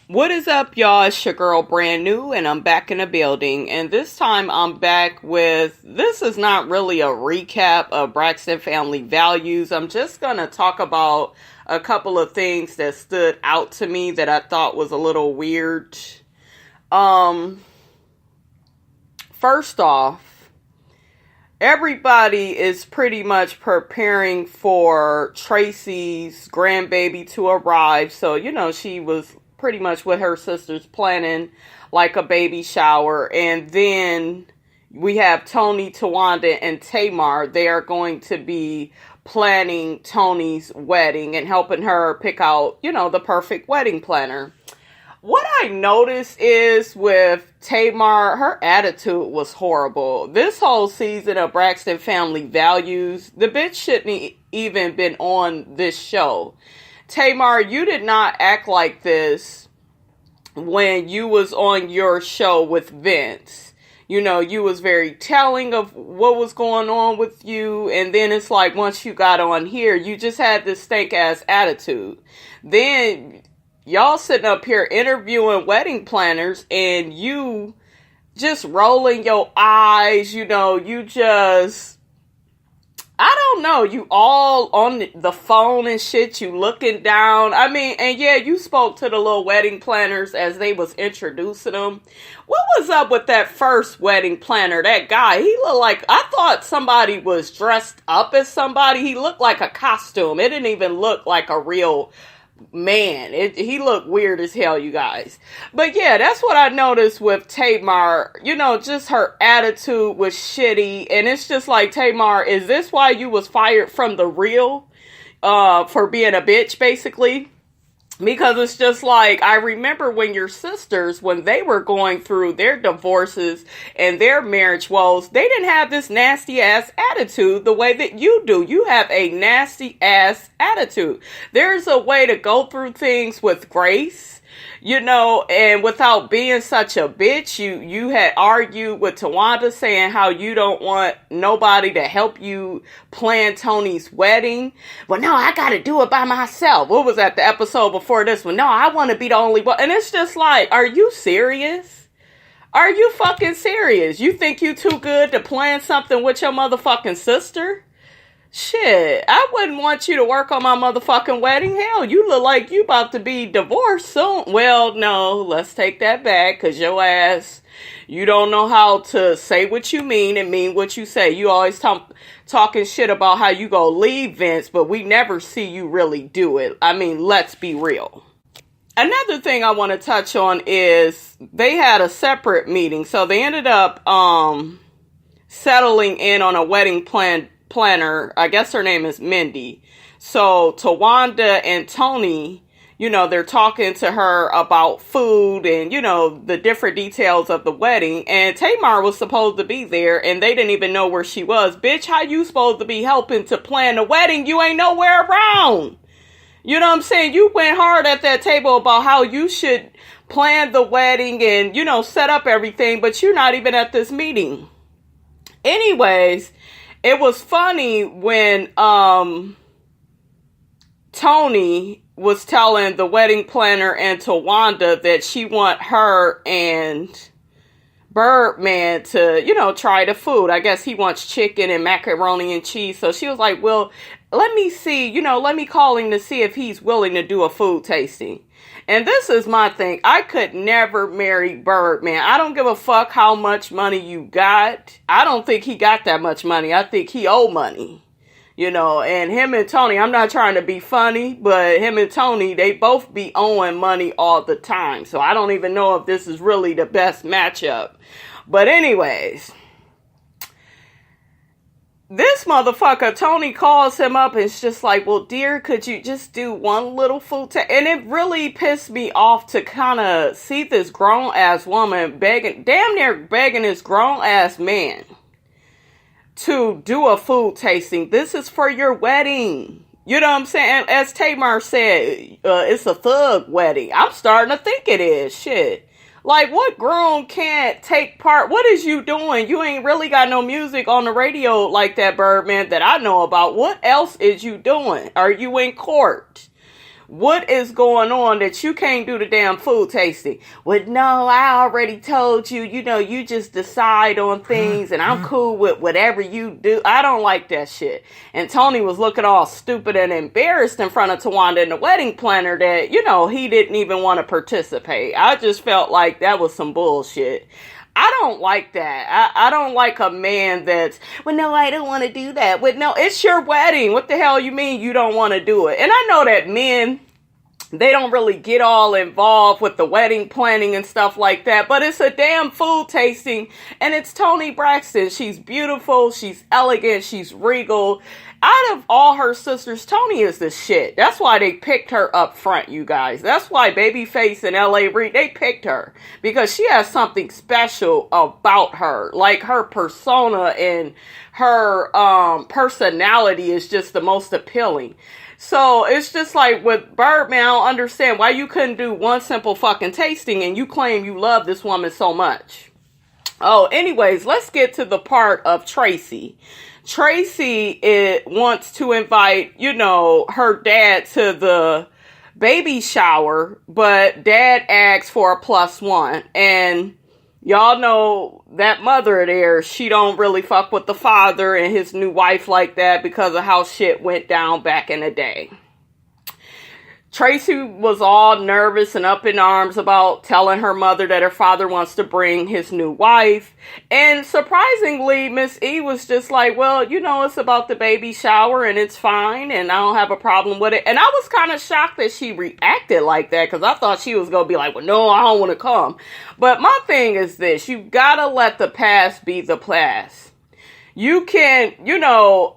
What is up, y'all? It's your girl Brand New, and I'm back in the building. And this time I'm back with, this is not really a recap of Braxton Family Values. I'm just going to talk about a couple of things that stood out to me that I thought was a little weird. First off, everybody is pretty much preparing for Tracy's grandbaby to arrive. So, she was pretty much with her sisters planning like a baby shower. And then we have Tony, Tawanda, and Tamar. They are going to be planning Tony's wedding and helping her pick out, the perfect wedding planner. What I noticed is with Tamar, her attitude was horrible. This whole season of Braxton Family Values, the bitch shouldn't even been on this show. Tamar, you did not act like this when you was on your show with Vince. You was very telling of what was going on with you. And then it's like once you got on here, you just had this stank ass attitude. Then y'all sitting up here interviewing wedding planners and you just rolling your eyes, you just, I don't know, you all on the phone and shit, you looking down. I mean, and yeah, you spoke to the little wedding planners as they was introducing them. What was up with that first wedding planner? That guy, he looked like, I thought somebody was dressed up as somebody. He looked like a costume. It didn't even look like a real man. He looked weird as hell, you guys. But yeah, that's what I noticed with Tamar. Just her attitude was shitty. And it's just like, Tamar, is this why you was fired from The Real? For being a bitch, basically? Because it's just like, I remember when your sisters, when they were going through their divorces and their marriage woes, they didn't have this nasty ass attitude the way that you do. You have a nasty ass attitude. There's a way to go through things with grace, and without being such a bitch. You had argued with Tawanda saying how you don't want nobody to help you plan Tony's wedding. Well, no, I gotta do it by myself. What was that, the episode before this one? No, I want to be the only one. And it's just like, are you serious? Are you fucking serious? You think you too good to plan something with your motherfucking sister? Shit, I wouldn't want you to work on my motherfucking wedding. Hell, you look like you about to be divorced soon. Well, no, let's take that back, because your ass, you don't know how to say what you mean and mean what you say. You always talking shit about how you go leave Vince, but we never see you really do it. I mean, let's be real. Another thing I want to touch on is they had a separate meeting. So they ended up settling in on a wedding planner. I guess her name is Mindy. So Tawanda and Tony, they're talking to her about food and, the different details of the wedding. And Tamar was supposed to be there and they didn't even know where she was. Bitch, how you supposed to be helping to plan the wedding? You ain't nowhere around. You know what I'm saying? You went hard at that table about how you should plan the wedding and, set up everything, but you're not even at this meeting. Anyways, it was funny when Tony was telling the wedding planner and Tawanda that she want her and Birdman to, try the food. I guess he wants chicken and macaroni and cheese. So she was like, well, let me see, let me call him to see if he's willing to do a food tasting. And this is my thing. I could never marry Birdman. I don't give a fuck how much money you got. I don't think he got that much money. I think he owe money. And him and Tony, I'm not trying to be funny, but him and Tony, they both be owing money all the time. So I don't even know if this is really the best matchup. But anyways, this motherfucker, Tony, calls him up and it's just like, well, dear, could you just do one little food and it really pissed me off to kind of see this grown-ass woman damn near begging this grown-ass man to do a food tasting. This is for your wedding. You know what I'm saying? As Tamar said, it's a thug wedding. I'm starting to think it is. Shit. Like, what grown can't take part? What is you doing? You ain't really got no music on the radio like that, Birdman, that I know about. What else is you doing? Are you in court? What is going on that you can't do the damn food tasting? Well, no, I already told you, you just decide on things and I'm cool with whatever you do. I don't like that shit. And Tony was looking all stupid and embarrassed in front of Tawanda and the wedding planner that, he didn't even want to participate. I just felt like that was some bullshit. I don't like that. I don't like a man that's, well, no, I don't want to do that. Well, no, it's your wedding. What the hell you mean you don't want to do it? And I know that men, they don't really get all involved with the wedding planning and stuff like that, but it's a damn food tasting, and it's Toni Braxton. She's beautiful, she's elegant, she's regal. Out of all her sisters, Toni is the shit. That's why they picked her up front, you guys. That's why Babyface and L.A. Reid, they picked her. Because she has something special about her. Like, her persona and her personality is just the most appealing. So, it's just like with Birdman, I don't understand why you couldn't do one simple fucking tasting and you claim you love this woman so much. Oh, anyways, let's get to the part of Tracy. Tracy wants to invite, her dad to the baby shower, but dad asks for a +1. And y'all know that mother there, she don't really fuck with the father and his new wife like that because of how shit went down back in the day. Tracy was all nervous and up in arms about telling her mother that her father wants to bring his new wife. And surprisingly, Miss E was just like, well, it's about the baby shower and it's fine and I don't have a problem with it. And I was kind of shocked that she reacted like that because I thought she was going to be like, well, no, I don't want to come. But my thing is this, you got to let the past be the past. You can,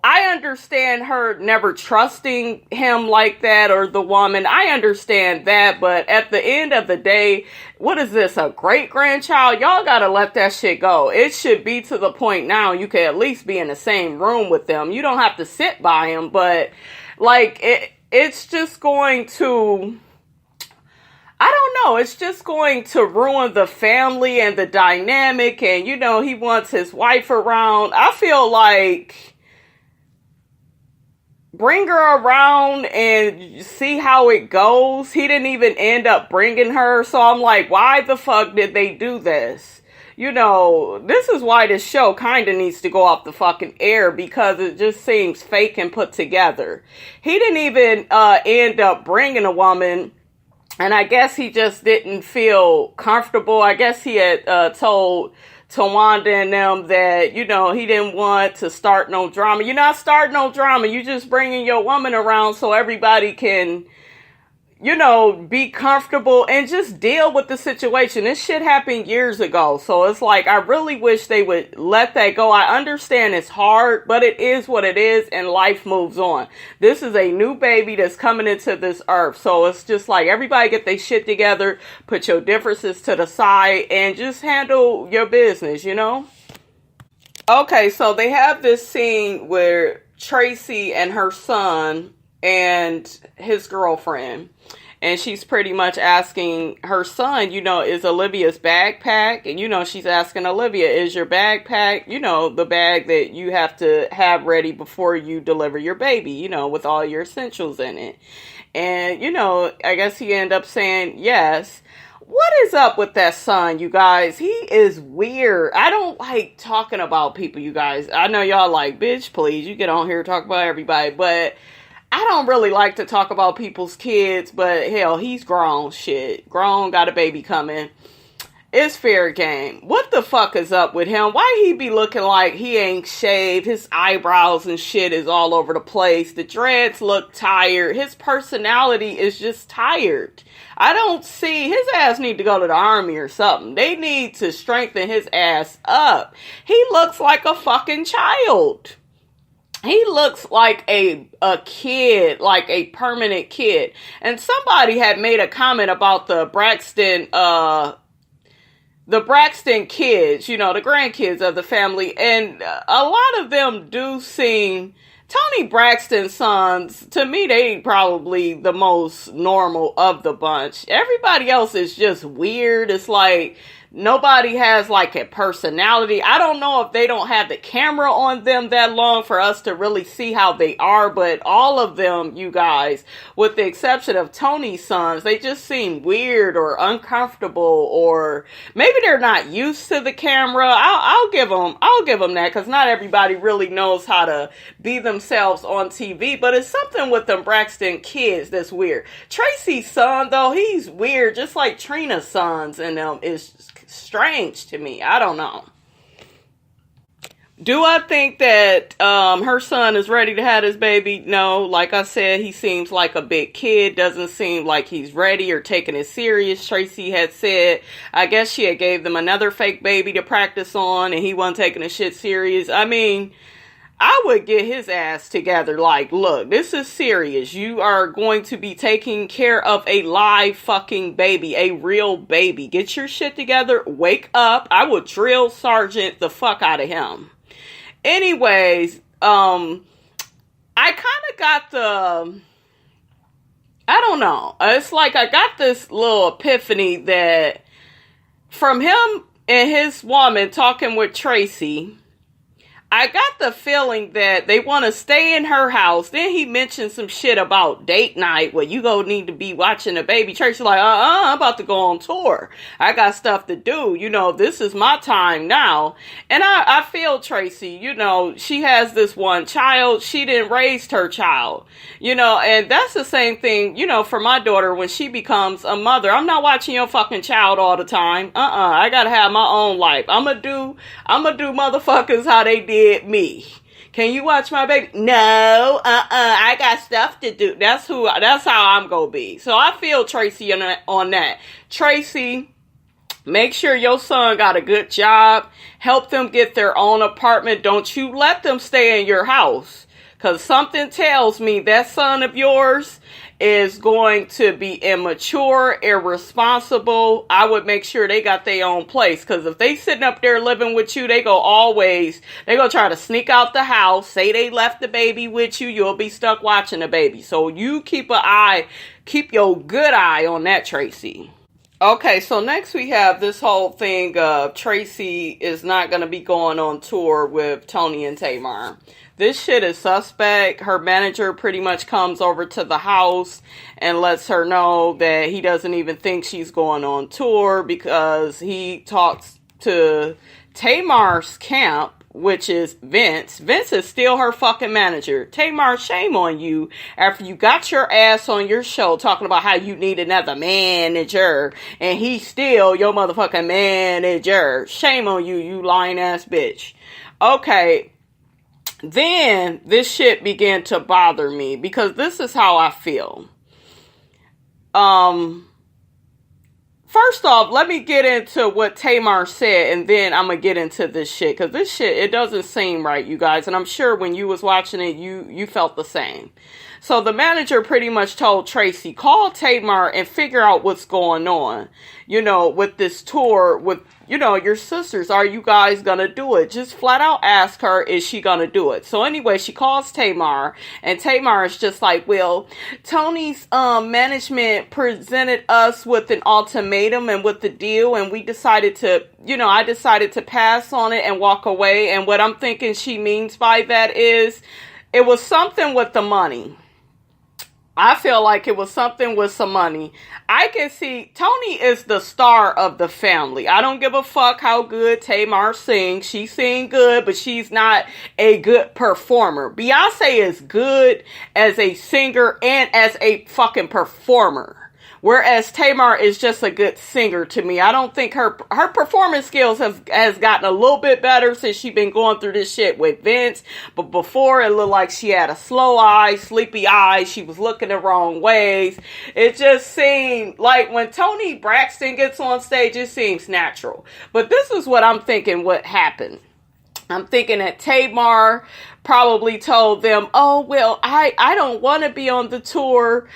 I understand her never trusting him like that or the woman. I understand that, but at the end of the day, what is this, a great-grandchild? Y'all gotta let that shit go. It should be to the point now you can at least be in the same room with them. You don't have to sit by him, but, it's just going to... I don't know, it's just going to ruin the family and the dynamic and, he wants his wife around. I feel like bring her around and see how it goes. He didn't even end up bringing her, so I'm like, why the fuck did they do this? This is why this show kind of needs to go off the fucking air because it just seems fake and put together. He didn't even end up bringing a woman. And I guess he just didn't feel comfortable. I guess he had told Tawanda and them that, he didn't want to start no drama. You're not starting no drama. You're just bringing your woman around so everybody can, be comfortable and just deal with the situation. This shit happened years ago. So it's like, I really wish they would let that go. I understand it's hard, but it is what it is and life moves on. This is a new baby that's coming into this earth. So it's just like, everybody get their shit together, put your differences to the side and just handle your business, Okay, so they have this scene where Tracy and her son and his girlfriend. And she's pretty much asking her son, is Olivia's bag packed? And, she's asking Olivia, is your bag packed? The bag that you have to have ready before you deliver your baby, with all your essentials in it. And, I guess he ended up saying yes. What is up with that son, you guys? He is weird. I don't like talking about people, you guys. I know y'all like, bitch, please. You get on here and talk about everybody. But I don't really like to talk about people's kids, but hell, he's grown, shit. Grown, got a baby coming. It's fair game. What the fuck is up with him? Why he be looking like he ain't shaved? His eyebrows and shit is all over the place. The dreads look tired. His personality is just tired. I don't see, his ass need to go to the army or something. They need to strengthen his ass up. He looks like a fucking child. He looks like a kid, like a permanent kid. And somebody had made a comment about the Braxton kids, the grandkids of the family. And a lot of them do seem, Toni Braxton's sons, to me, they probably the most normal of the bunch. Everybody else is just weird. It's like, Nobody has like a personality. I don't know if they don't have the camera on them that long for us to really see how they are, but all of them, you guys, with the exception of Tony's sons, they just seem weird or uncomfortable, or maybe they're not used to the camera. I'll give them that, because not everybody really knows how to be themselves on TV, but it's something with them Braxton kids that's weird. Tracy's son, though, he's weird, just like Trina's sons, and is strange to me. I don't know. Do I think that her son is ready to have his baby? No. Like I said, he seems like a big kid. Doesn't seem like he's ready or taking it serious. Tracy had said, I guess she had gave them another fake baby to practice on, and he wasn't taking the shit serious. I mean, I would get his ass together. Like, look, this is serious. You are going to be taking care of a live fucking baby, a real baby. Get your shit together. Wake up. I would drill sergeant the fuck out of him. Anyways, I kind of got I don't know. It's like I got this little epiphany that from him and his woman talking with Tracy, I got the feeling that they want to stay in her house. Then he mentioned some shit about date night where you go need to be watching a baby. Tracy's like, I'm about to go on tour. I got stuff to do. You know, this is my time now. And I feel Tracy, you know, she has this one child. She didn't raise her child, you know, and that's the same thing, you know, for my daughter when she becomes a mother. I'm not watching your fucking child all the time. I got to have my own life. I'm going to do motherfuckers how they did me. Can you watch my baby? No, I got stuff to do. That's how I'm gonna be. So I feel Tracy on that. Tracy, make sure your son got a good job. Help them get their own apartment. Don't you let them stay in your house. Because something tells me that son of yours is going to be immature, irresponsible. I would make sure they got their own place. Because if they sitting up there living with you, they go try to sneak out the house, say they left the baby with you, you'll be stuck watching the baby. So you keep your good eye on that, Tracy. Okay, so next we have this whole thing of Tracy is not going to be going on tour with Tony and Tamar. This shit is suspect. Her manager pretty much comes over to the house and lets her know that he doesn't even think she's going on tour because he talks to Tamar's camp, which is Vince. Vince is still her fucking manager. Tamar, shame on you. After you got your ass on your show talking about how you need another manager, and he's still your motherfucking manager. Shame on you, you lying ass bitch. Okay. Then this shit began to bother me because this is how I feel. First off, let me get into what Tamar said, and then I'm going to get into this shit. Because this shit, it doesn't seem right, you guys. And I'm sure when you was watching it, you felt the same. So the manager pretty much told Tracy, call Tamar and figure out what's going on. You know, with this tour, with, you know, your sisters. Are you guys going to do it? Just flat out ask her, is she going to do it? So anyway, she calls Tamar, and Tamar is just like, well, Tony's management presented us with an ultimatum and with the deal, and we decided to, you know, I decided to pass on it and walk away. And what I'm thinking she means by that is it was something with the money. I feel like it was something with some money. I can see Tony is the star of the family. I don't give a fuck how good Tamar sings. She sings good, but she's not a good performer. Beyonce is good as a singer and as a fucking performer. Whereas Tamar is just a good singer to me. I don't think her performance skills has gotten a little bit better since she's been going through this shit with Vince. But before, it looked like she had a slow eye, sleepy eye. She was looking the wrong ways. It just seemed like when Tony Braxton gets on stage, it seems natural. But this is what I'm thinking what happened. I'm thinking that Tamar probably told them, oh, well, I don't want to be on the tour.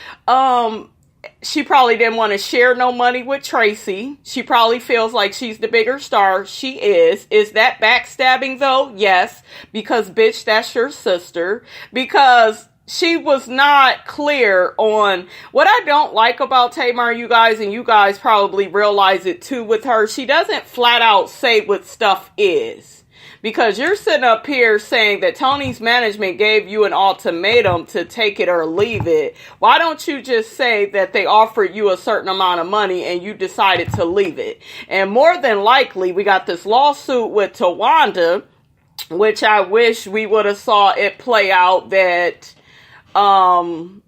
She probably didn't want to share no money with Tracy. She probably feels like she's the bigger star. She is. Is that backstabbing though? Yes. Because bitch, that's your sister. Because she was not clear on what I don't like about Tamar, you guys, and you guys probably realize it too with her. She doesn't flat out say what stuff is. Because you're sitting up here saying that Tony's management gave you an ultimatum to take it or leave it. Why don't you just say that they offered you a certain amount of money and you decided to leave it? And more than likely, we got this lawsuit with Tawanda, which I wish we would have saw it play out that, on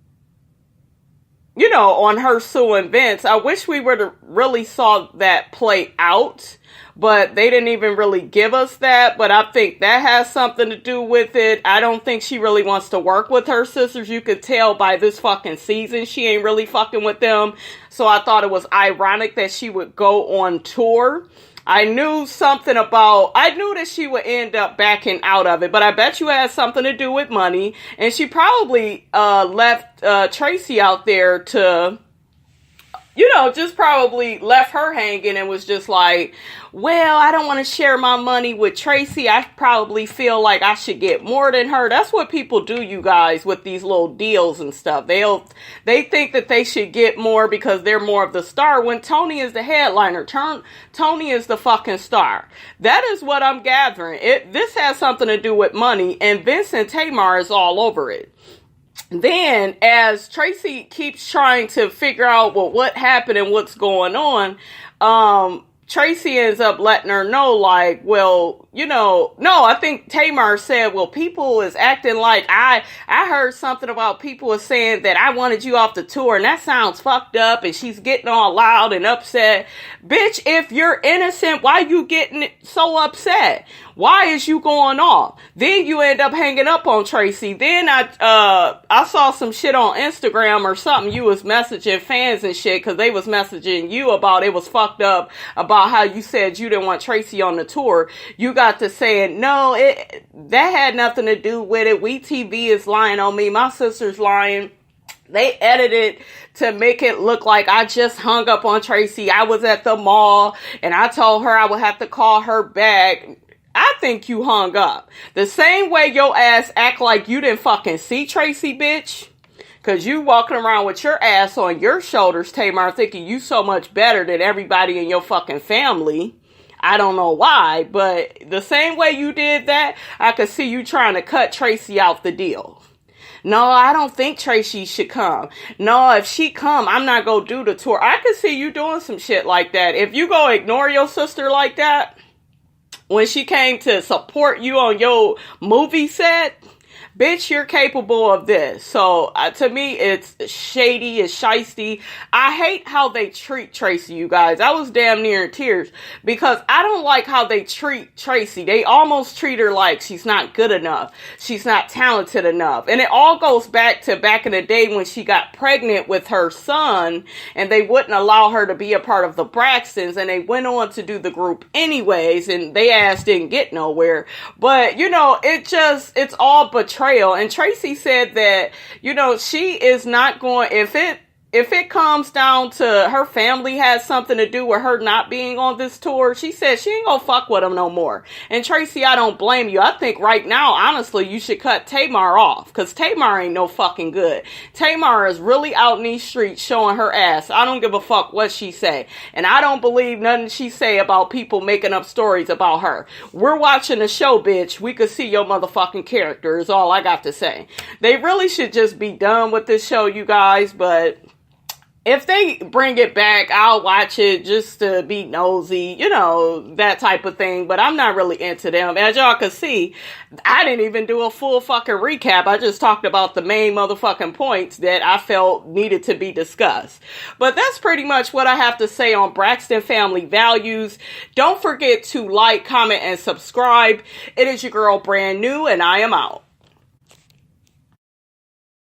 her suing Vince. I wish we would have really saw that play out. But they didn't even really give us that. But I think that has something to do with it. I don't think she really wants to work with her sisters. You could tell by this fucking season she ain't really fucking with them. So I thought it was ironic that she would go on tour. I knew that she would end up backing out of it. But I bet you it has something to do with money. And she probably left Tracy out there to... just probably left her hanging and was just like, well, I don't want to share my money with Tracy. I probably feel like I should get more than her. That's what people do, you guys, with these little deals and stuff. They think that they should get more because they're more of the star when Tony is the headliner. Tony is the fucking star. That is what I'm gathering. This has something to do with money, and Vince and Tamar is all over it. Then, as Tracy keeps trying to figure out what happened and what's going on, Tracy ends up letting her know, like, well, no, I think Tamar said, well, people is acting like I heard something about people was saying that I wanted you off the tour, and that sounds fucked up, and she's getting all loud and upset. Bitch, if you're innocent, why you getting so upset? Why is you going off? Then you end up hanging up on Tracy. Then I saw some shit on Instagram or something. You was messaging fans and shit because they was messaging you about it was fucked up about how you said you didn't want Tracy on the tour. You got to saying, no, that had nothing to do with it. WeTV is lying on me. My sister's lying. They edited to make it look like I just hung up on Tracy. I was at the mall and I told her I would have to call her back. I think you hung up. The same way your ass act like you didn't fucking see Tracy, bitch. Cause you walking around with your ass on your shoulders, Tamar, thinking you so much better than everybody in your fucking family. I don't know why, but the same way you did that, I could see you trying to cut Tracy out the deal. No, I don't think Tracy should come. No, if she come, I'm not gonna do the tour. I could see you doing some shit like that. If you go ignore your sister like that, when she came to support you on your movie set, bitch, you're capable of this. So, to me, it's shady, it's shiesty. I hate how they treat Tracy, you guys. I was damn near in tears because I don't like how they treat Tracy. They almost treat her like she's not good enough. She's not talented enough. And it all goes back to back in the day when she got pregnant with her son and they wouldn't allow her to be a part of the Braxtons, and they went on to do the group anyways, and they ass didn't get nowhere. But, it's all betrayal. And Tracy said that, she is not going, if it comes down to her family has something to do with her not being on this tour, she said she ain't gonna fuck with them no more. And Tracy, I don't blame you. I think right now, honestly, you should cut Tamar off, because Tamar ain't no fucking good. Tamar is really out in these streets showing her ass. I don't give a fuck what she say. And I don't believe nothing she say about people making up stories about her. We're watching the show, bitch. We could see your motherfucking character is all I got to say. They really should just be done with this show, you guys, but if they bring it back, I'll watch it just to be nosy, that type of thing. But I'm not really into them. As y'all can see, I didn't even do a full fucking recap. I just talked about the main motherfucking points that I felt needed to be discussed. But that's pretty much what I have to say on Braxton Family Values. Don't forget to like, comment, and subscribe. It is your girl, Brand New, and I am out.